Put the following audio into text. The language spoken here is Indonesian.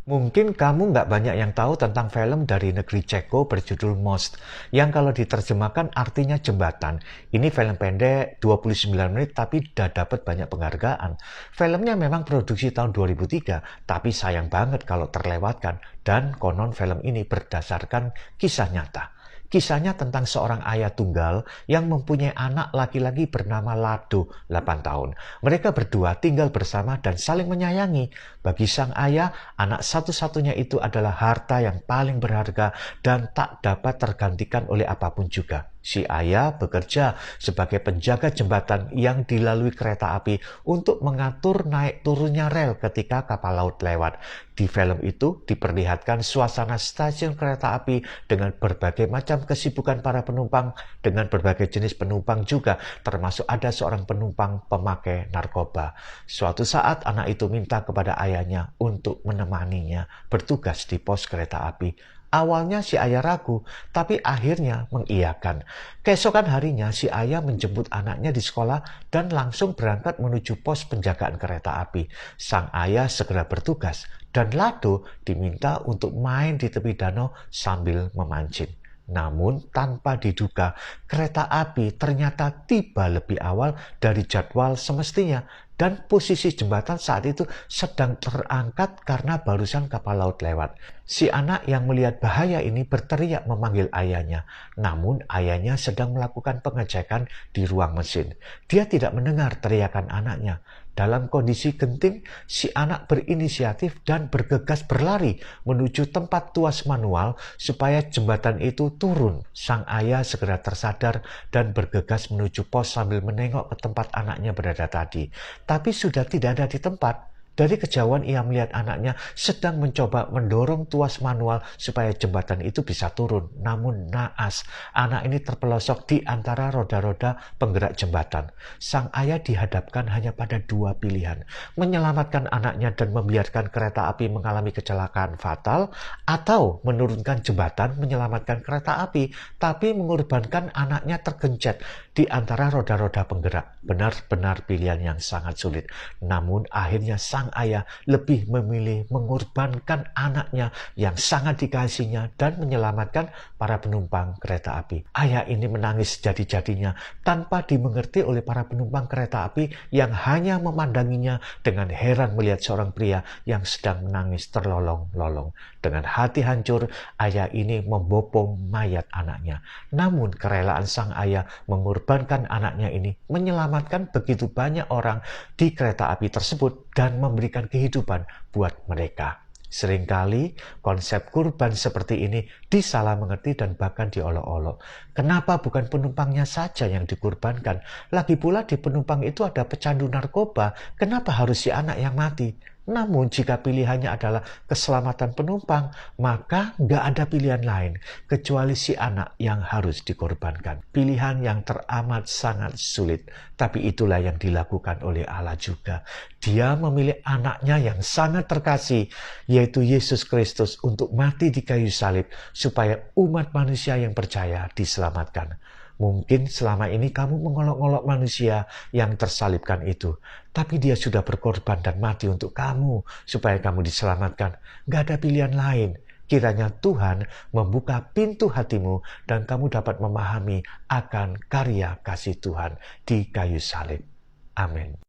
Mungkin kamu nggak banyak yang tahu tentang film dari negeri Ceko berjudul Most, yang kalau diterjemahkan artinya jembatan. Ini film pendek 29 menit tapi udah dapat banyak penghargaan. Filmnya memang produksi tahun 2003, tapi sayang banget kalau terlewatkan. Dan konon film ini berdasarkan kisah nyata. Kisahnya tentang seorang ayah tunggal yang mempunyai anak laki-laki bernama Lado, 8 tahun. Mereka berdua tinggal bersama dan saling menyayangi. Bagi sang ayah, anak satu-satunya itu adalah harta yang paling berharga dan tak dapat tergantikan oleh apapun juga. Si ayah bekerja sebagai penjaga jembatan yang dilalui kereta api untuk mengatur naik turunnya rel ketika kapal laut lewat. Di film itu diperlihatkan suasana stasiun kereta api dengan berbagai macam kesibukan para penumpang, dengan berbagai jenis penumpang juga, termasuk ada seorang penumpang pemakai narkoba. Suatu saat anak itu minta kepada ayahnya untuk menemaninya bertugas di pos kereta api. Awalnya si ayah ragu, tapi akhirnya mengiyakan. Keesokan harinya si ayah menjemput anaknya di sekolah dan langsung berangkat menuju pos penjagaan kereta api. Sang ayah segera bertugas dan Lado diminta untuk main di tepi danau sambil memancing. Namun tanpa diduga, kereta api ternyata tiba lebih awal dari jadwal semestinya dan posisi jembatan saat itu sedang terangkat karena barusan kapal laut lewat. Si anak yang melihat bahaya ini berteriak memanggil ayahnya, namun ayahnya sedang melakukan pengecekan di ruang mesin. Dia tidak mendengar teriakan anaknya. Dalam kondisi genting, si anak berinisiatif dan bergegas berlari menuju tempat tuas manual supaya jembatan itu turun. Sang ayah segera tersadar dan bergegas menuju pos sambil menengok ke tempat anaknya berada tadi. Tapi sudah tidak ada di tempat. Dari kejauhan ia melihat anaknya sedang mencoba mendorong tuas manual supaya jembatan itu bisa turun. Namun naas, anak ini terpelosok di antara roda-roda penggerak jembatan. Sang ayah dihadapkan hanya pada dua pilihan. Menyelamatkan anaknya dan membiarkan kereta api mengalami kecelakaan fatal, atau menurunkan jembatan menyelamatkan kereta api, tapi mengorbankan anaknya tergencet di antara roda-roda penggerak. Benar-benar pilihan yang sangat sulit. Namun akhirnya sang ayah lebih memilih mengorbankan anaknya yang sangat dikasihinya dan menyelamatkan para penumpang kereta api. Ayah ini menangis jadi-jadinya tanpa dimengerti oleh para penumpang kereta api yang hanya memandanginya dengan heran melihat seorang pria yang sedang menangis terlolong-lolong. Dengan hati hancur, ayah ini membopong mayat anaknya. Namun kerelaan sang ayah mengorbankan anaknya ini menyelamatkan begitu banyak orang di kereta api tersebut dan memberikan kehidupan buat mereka. Seringkali konsep kurban seperti ini disalah mengerti dan bahkan diolok-olok. Kenapa bukan penumpangnya saja yang dikurbankan? Lagi pula di penumpang itu ada pecandu narkoba, kenapa harus si anak yang mati? Namun jika pilihannya adalah keselamatan penumpang, maka nggak ada pilihan lain kecuali si anak yang harus dikorbankan. Pilihan yang teramat sangat sulit, tapi itulah yang dilakukan oleh Allah juga. Dia memilih anaknya yang sangat terkasih, yaitu Yesus Kristus, untuk mati di kayu salib supaya umat manusia yang percaya diselamatkan. Mungkin selama ini kamu mengolok-olok manusia yang tersalibkan itu. Tapi dia sudah berkorban dan mati untuk kamu, supaya kamu diselamatkan. Gak ada pilihan lain. Kiranya Tuhan membuka pintu hatimu dan kamu dapat memahami akan karya kasih Tuhan di kayu salib. Amin.